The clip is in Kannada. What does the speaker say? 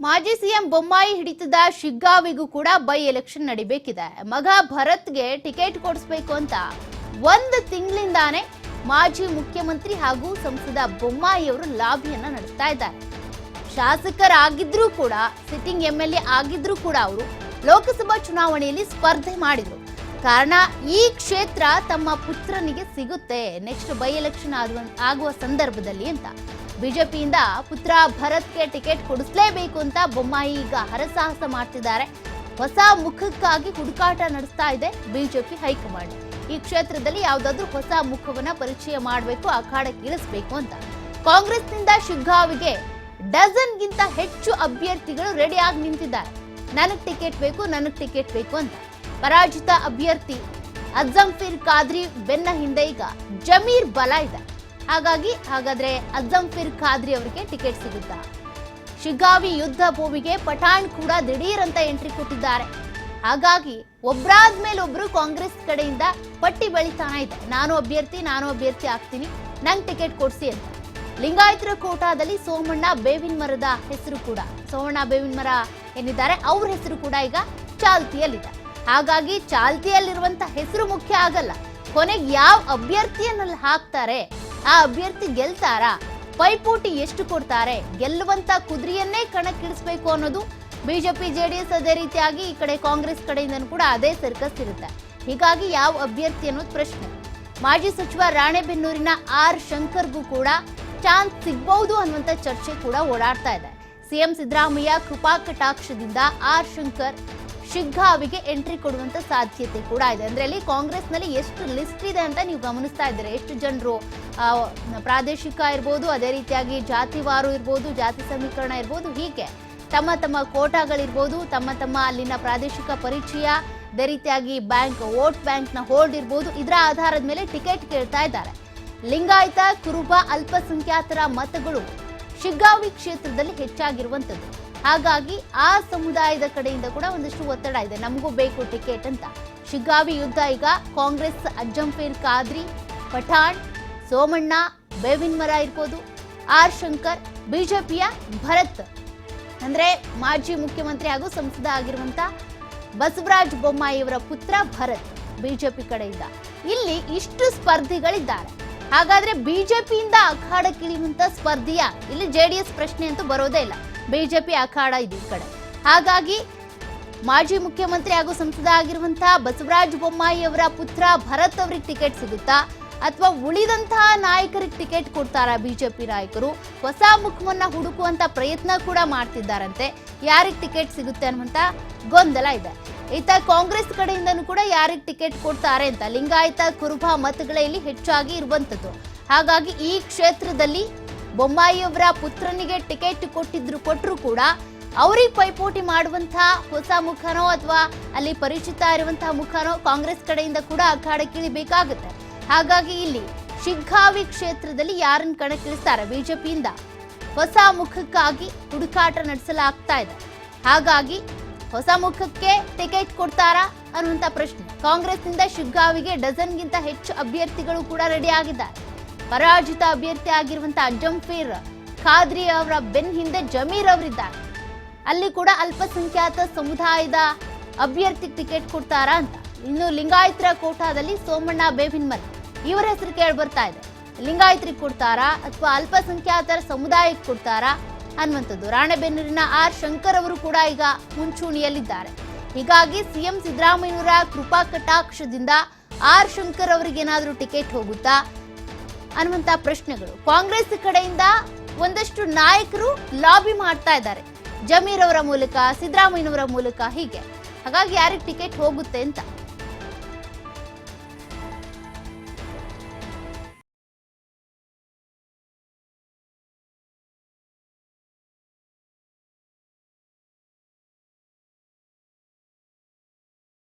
ಮಾಜಿ ಸಿಎಂ ಬೊಮ್ಮಾಯಿ ಹಿಡಿತದ ಶಿಗ್ಗಾವಿಗೂ ಕೂಡ ಬೈ ಎಲೆಕ್ಷನ್ ನಡಿಬೇಕಿದೆ. ಮಗ ಭರತ್ಗೆ ಟಿಕೆಟ್ ಕೊಡಿಸಬೇಕು ಅಂತ ಒಂದು ತಿಂಗಳಿಂದಾನೇ ಮಾಜಿ ಮುಖ್ಯಮಂತ್ರಿ ಹಾಗೂ ಸಂಸದ ಬೊಮ್ಮಾಯಿ ಅವರು ಲಾಬಿಯನ್ನ ನಡೆಸ್ತಾ ಇದ್ದಾರೆ. ಶಾಸಕರಾಗಿದ್ರೂ ಕೂಡ, ಸಿಟ್ಟಿಂಗ್ MLA ಆಗಿದ್ರೂ ಕೂಡ ಅವರು ಲೋಕಸಭಾ ಚುನಾವಣೆಯಲ್ಲಿ ಸ್ಪರ್ಧೆ ಮಾಡಿದ್ರು. ಕಾರಣ ಈ ಕ್ಷೇತ್ರ ತಮ್ಮ ಪುತ್ರನಿಗೆ ಸಿಗುತ್ತೆ ನೆಕ್ಸ್ಟ್ ಬೈ ಎಲೆಕ್ಷನ್ ಆಗುವ ಸಂದರ್ಭದಲ್ಲಿ ಅಂತ. ಬಿಜೆಪಿಯಿಂದ ಪುತ್ರ ಭರತ್ಗೆ ಟಿಕೆಟ್ ಕೊಡಿಸಲೇಬೇಕು ಅಂತ ಬೊಮ್ಮಾಯಿ ಈಗ ಹರಸಾಹಸ ಮಾಡ್ತಿದ್ದಾರೆ. ಹೊಸ ಮುಖಕ್ಕಾಗಿ ಹುಡುಕಾಟ ನಡೆಸ್ತಾ ಇದೆ ಬಿಜೆಪಿ ಹೈಕಮಾಂಡ್. ಈ ಕ್ಷೇತ್ರದಲ್ಲಿ ಯಾವುದಾದ್ರೂ ಹೊಸ ಮುಖವನ್ನ ಪರಿಚಯ ಮಾಡಬೇಕು, ಅಖಾಡಕ್ಕೆ ಇಳಿಸಬೇಕು ಅಂತ. ಕಾಂಗ್ರೆಸ್ನಿಂದ ಶಿಗ್ಗಾವಿಗೆ ಡಜನ್ಗಿಂತ ಹೆಚ್ಚು ಅಭ್ಯರ್ಥಿಗಳು ರೆಡಿಯಾಗಿ ನಿಂತಿದ್ದಾರೆ. ನನಗ್ ಟಿಕೆಟ್ ಬೇಕು, ನನಗ್ ಟಿಕೆಟ್ ಬೇಕು ಅಂತ. ಪರಾಜಿತ ಅಭ್ಯರ್ಥಿ ಅಜ್ಜಂಫೀರ್ ಖಾದ್ರಿ ಬೆನ್ನ ಹಿಂದೆ ಈಗ ಜಮೀರ್ ಬಲ ಇದೆ. ಹಾಗಾದ್ರೆ ಅಜ್ಜಂಫೀರ್ ಖಾದ್ರಿ ಅವರಿಗೆ ಟಿಕೆಟ್ ಸಿಗುತ್ತಾ? ಶಿಗ್ಗಾವಿ ಯುದ್ಧ ಭೂಮಿಗೆ ಪಠಾಣ್ ಕೂಡ ದಿಢೀರ್ ಅಂತ ಎಂಟ್ರಿ ಕೊಟ್ಟಿದ್ದಾರೆ. ಹಾಗಾಗಿ ಒಬ್ರಾದ್ಮೇಲೆ ಒಬ್ರು ಕಾಂಗ್ರೆಸ್ ಕಡೆಯಿಂದ ಪಟ್ಟಿ ಬೆಳಿತಾನ ಇದೆ. ನಾನು ಅಭ್ಯರ್ಥಿ ಆಗ್ತೀನಿ, ನಂಗೆ ಟಿಕೆಟ್ ಕೊಡ್ಸಿ ಅಂತ. ಲಿಂಗಾಯತರ ಕೋಟಾದಲ್ಲಿ ಸೋಮಣ್ಣ ಬೇವಿನ ಮರದ ಹೆಸರು ಕೂಡ, ಸೋಮಣ್ಣ ಬೇವಿನ ಮರ ಏನಿದ್ದಾರೆ ಅವ್ರ ಹೆಸರು ಕೂಡ ಈಗ ಚಾಲ್ತಿಯಲ್ಲಿದೆ. ಹಾಗಾಗಿ ಚಾಲ್ತಿಯಲ್ಲಿರುವಂತ ಹೆಸರು ಮುಖ್ಯ ಆಗಲ್ಲ, ಕೊನೆಗೆ ಯಾವ ಅಭ್ಯರ್ಥಿಯನ್ನಲ್ಲಿ ಹಾಕ್ತಾರೆ, ಆ ಅಭ್ಯರ್ಥಿ ಗೆಲ್ತಾರಾ, ಪೈಪೋಟಿ ಎಷ್ಟು ಕೊಡ್ತಾರೆ, ಗೆಲ್ಲುವಂತ ಕುದುರೆಯನ್ನೇ ಕಣಕ್ಕಿಳಿಸಬೇಕು ಅನ್ನೋದು ಬಿಜೆಪಿ ಜೆಡಿಎಸ್. ಅದೇ ರೀತಿಯಾಗಿ ಈ ಕಡೆ ಕಾಂಗ್ರೆಸ್ ಕಡೆಯಿಂದನೂ ಕೂಡ ಅದೇ ಸರ್ಕಸ್ ಇರುತ್ತೆ. ಹೀಗಾಗಿ ಯಾವ ಅಭ್ಯರ್ಥಿ ಅನ್ನೋದು ಪ್ರಶ್ನೆ. ಮಾಜಿ ಸಚಿವ ರಾಣೆಬೆನ್ನೂರಿನ ಆರ್ ಶಂಕರ್ಗೂ ಕೂಡ ಚಾನ್ಸ್ ಸಿಗಬಹುದು ಅನ್ನುವಂತ ಚರ್ಚೆ ಕೂಡ ಓಡಾಡ್ತಾ ಇದೆ. ಸಿಎಂ ಸಿದ್ದರಾಮಯ್ಯ ಕೃಪಾ ಕಟಾಕ್ಷದಿಂದ ಆರ್ ಶಂಕರ್ ಶಿಗ್ಗಾವಿಗೆ ಎಂಟ್ರಿ ಕೊಡುವಂತ ಸಾಧ್ಯತೆ ಕೂಡ ಇದೆ. ಅಂದ್ರೆ ಅಲ್ಲಿ ಕಾಂಗ್ರೆಸ್ನಲ್ಲಿ ಎಷ್ಟು ಲಿಸ್ಟ್ ಇದೆ ಅಂತ ನೀವು ಗಮನಿಸ್ತಾ ಇದ್ದೀರಾ. ಎಷ್ಟು ಜನರು ಪ್ರಾದೇಶಿಕ ಇರ್ಬೋದು, ಅದೇ ರೀತಿಯಾಗಿ ಜಾತಿವಾರು ಇರ್ಬೋದು, ಜಾತಿ ಸಮೀಕರಣ ಇರ್ಬೋದು, ಹೀಗೆ ತಮ್ಮ ತಮ್ಮ ಕೋಟಾಗಳಿರ್ಬೋದು, ತಮ್ಮ ಅಲ್ಲಿನ ಪ್ರಾದೇಶಿಕ ಪರಿಚಯ, ಅದೇ ರೀತಿಯಾಗಿ ವೋಟ್ ಬ್ಯಾಂಕ್ನ ಹೋಲ್ಡ್ ಇರ್ಬೋದು, ಇದರ ಆಧಾರದ ಮೇಲೆ ಟಿಕೆಟ್ ಕೇಳ್ತಾ ಇದ್ದಾರೆ. ಲಿಂಗಾಯತ, ಕುರುಬ, ಅಲ್ಪಸಂಖ್ಯಾತರ ಮತಗಳು ಶಿಗ್ಗಾವಿ ಕ್ಷೇತ್ರದಲ್ಲಿ ಹೆಚ್ಚಾಗಿರುವಂಥದ್ದು. ಹಾಗಾಗಿ ಆ ಸಮುದಾಯದ ಕಡೆಯಿಂದ ಕೂಡ ಒಂದಷ್ಟು ಒತ್ತಡ ಇದೆ, ನಮಗೂ ಬೇಕು ಟಿಕೆಟ್ ಅಂತ. ಶಿಗ್ಗಾವಿ ಯುದ್ಧ ಈಗ ಕಾಂಗ್ರೆಸ್ ಅಜ್ಜಂಫೀರ್ ಖಾದ್ರಿ, ಪಠಾಣ್, ಸೋಮಣ್ಣ ಬೇವಿನ ಮರ ಇರ್ಬೋದು, ಆರ್ ಶಂಕರ್, ಬಿಜೆಪಿಯ ಭರತ್ ಅಂದ್ರೆ ಮಾಜಿ ಮುಖ್ಯಮಂತ್ರಿ ಹಾಗೂ ಸಂಸದ ಆಗಿರುವಂತ ಬಸವರಾಜ ಬೊಮ್ಮಾಯಿಯವರ ಪುತ್ರ ಭರತ್ ಬಿಜೆಪಿ ಕಡೆಯಿಂದ. ಇಲ್ಲಿ ಇಷ್ಟು ಸ್ಪರ್ಧಿಗಳಿದ್ದಾರೆ. ಹಾಗಾದ್ರೆ ಬಿಜೆಪಿಯಿಂದ ಅಖಾಡಕ್ಕಿಳಿಯುವಂತ ಸ್ಪರ್ಧೆಯ, ಇಲ್ಲಿ ಜೆಡಿಎಸ್ ಪ್ರಶ್ನೆ ಅಂತೂ ಬರೋದೇ ಇಲ್ಲ, ಬಿಜೆಪಿ ಅಖಾಡ ಇದೆ ಈ ಕಡೆ. ಹಾಗಾಗಿ ಮಾಜಿ ಮುಖ್ಯಮಂತ್ರಿ ಹಾಗೂ ಸಂಸದ ಆಗಿರುವಂತಹ ಬಸವರಾಜ ಬೊಮ್ಮಾಯಿ ಅವರ ಪುತ್ರ ಭರತ್ ಅವರಿಗೆ ಟಿಕೆಟ್ ಸಿಗುತ್ತಾ, ಅಥವಾ ಉಳಿದಂತಹ ನಾಯಕರಿಗೆ ಟಿಕೆಟ್ ಕೊಡ್ತಾರಾ ಬಿಜೆಪಿ ನಾಯಕರು? ಹೊಸ ಮುಖವನ್ನ ಹುಡುಕುವಂತ ಪ್ರಯತ್ನ ಕೂಡ ಮಾಡ್ತಿದ್ದಾರಂತೆ. ಯಾರಿಗೆ ಟಿಕೆಟ್ ಸಿಗುತ್ತೆ ಅನ್ನುವಂತ ಗೊಂದಲ ಇದೆ. ಈತ ಕಾಂಗ್ರೆಸ್ ಕಡೆಯಿಂದನೂ ಕೂಡ ಯಾರಿಗೆ ಟಿಕೆಟ್ ಕೊಡ್ತಾರೆ ಅಂತ. ಲಿಂಗಾಯತ, ಕುರುಬ ಮತಗಳೇ ಇಲ್ಲಿ ಹೆಚ್ಚಾಗಿ ಇರುವಂತದ್ದು. ಹಾಗಾಗಿ ಈ ಕ್ಷೇತ್ರದಲ್ಲಿ ಬೊಮ್ಮಾಯಿಯವರ ಪುತ್ರನಿಗೆ ಟಿಕೆಟ್ ಕೊಟ್ಟರು ಕೂಡ ಅವ್ರಿಗೆ ಪೈಪೋಟಿ ಮಾಡುವಂತಹ ಹೊಸ ಮುಖನೋ ಅಥವಾ ಅಲ್ಲಿ ಪರಿಚಿತ ಇರುವಂತಹ ಮುಖನೋ ಕಾಂಗ್ರೆಸ್ ಕಡೆಯಿಂದ ಕೂಡ ಅಖಾಡಕ್ಕಿಳಿಬೇಕಾಗುತ್ತೆ. ಹಾಗಾಗಿ ಇಲ್ಲಿ ಶಿಗ್ಗಾವಿ ಕ್ಷೇತ್ರದಲ್ಲಿ ಯಾರನ್ನ ಕಣಕ್ಕಿಳಿಸ್ತಾರೆ ಬಿಜೆಪಿಯಿಂದ? ಹೊಸ ಮುಖಕ್ಕಾಗಿ ಹುಡುಕಾಟ ನಡೆಸಲಾಗ್ತಾ ಇದೆ. ಹಾಗಾಗಿ ಹೊಸ ಮುಖಕ್ಕೆ ಟಿಕೆಟ್ ಕೊಡ್ತಾರಾ ಅನ್ನುವಂತ ಪ್ರಶ್ನೆ. ಕಾಂಗ್ರೆಸ್ನಿಂದ ಶಿಗ್ಗಾವಿಗೆ ಡಜನ್ಗಿಂತ ಹೆಚ್ಚು ಅಭ್ಯರ್ಥಿಗಳು ಕೂಡ ರೆಡಿ ಆಗಿದ್ದಾರೆ. ಪರಾಜಿತ ಅಭ್ಯರ್ಥಿ ಆಗಿರುವಂತ ಅಜ್ಜಂಫೀರ್ ಖಾದ್ರಿ ಅವರ ಬೆನ್ನ ಹಿಂದೆ ಜಮೀರ್ ಅವರಿದ್ದಾರೆ. ಅಲ್ಲಿ ಕೂಡ ಅಲ್ಪಸಂಖ್ಯಾತ ಸಮುದಾಯದ ಅಭ್ಯರ್ಥಿಗೆ ಟಿಕೆಟ್ ಕೊಡ್ತಾರಾ ಅಂತ. ಇನ್ನು ಲಿಂಗಾಯತರ ಕೋಟಾದಲ್ಲಿ ಸೋಮಣ್ಣ ಬೇವಿನ ಮರ ಇವರ ಹೆಸರು ಕೇಳಿ ಬರ್ತಾ ಇದೆ. ಲಿಂಗಾಯತರಿಗೆ ಕೊಡ್ತಾರಾ ಅಥವಾ ಅಲ್ಪಸಂಖ್ಯಾತರ ಸಮುದಾಯಕ್ಕೆ ಕೊಡ್ತಾರಾ ಅನ್ನುವಂಥದ್ದು. ರಾಣೆಬೆನ್ನೂರಿನ ಆರ್ ಶಂಕರ್ ಅವರು ಕೂಡ ಈಗ ಮುಂಚೂಣಿಯಲ್ಲಿದ್ದಾರೆ. ಹೀಗಾಗಿ ಸಿಎಂ ಸಿದ್ದರಾಮಯ್ಯನವರ ಕೃಪಾ ಕಟಾಕ್ಷದಿಂದ ಆರ್ ಶಂಕರ್ ಅವರಿಗೆ ಏನಾದರೂ ಟಿಕೆಟ್ ಹೋಗುತ್ತಾ ಅನ್ನುವಂತ ಪ್ರಶ್ನೆಗಳು. ಕಾಂಗ್ರೆಸ್ ಕಡೆಯಿಂದ ಒಂದಷ್ಟು ನಾಯಕರು ಲಾಬಿ ಮಾಡ್ತಾ ಇದ್ದಾರೆ, ಜಮೀರ್ ಅವರ ಮೂಲಕ, ಸಿದ್ದರಾಮಯ್ಯನವರ ಮೂಲಕ, ಹೀಗೆ. ಹಾಗಾಗಿ ಯಾರಿಗೆ ಟಿಕೆಟ್ ಹೋಗುತ್ತೆ ಅಂತ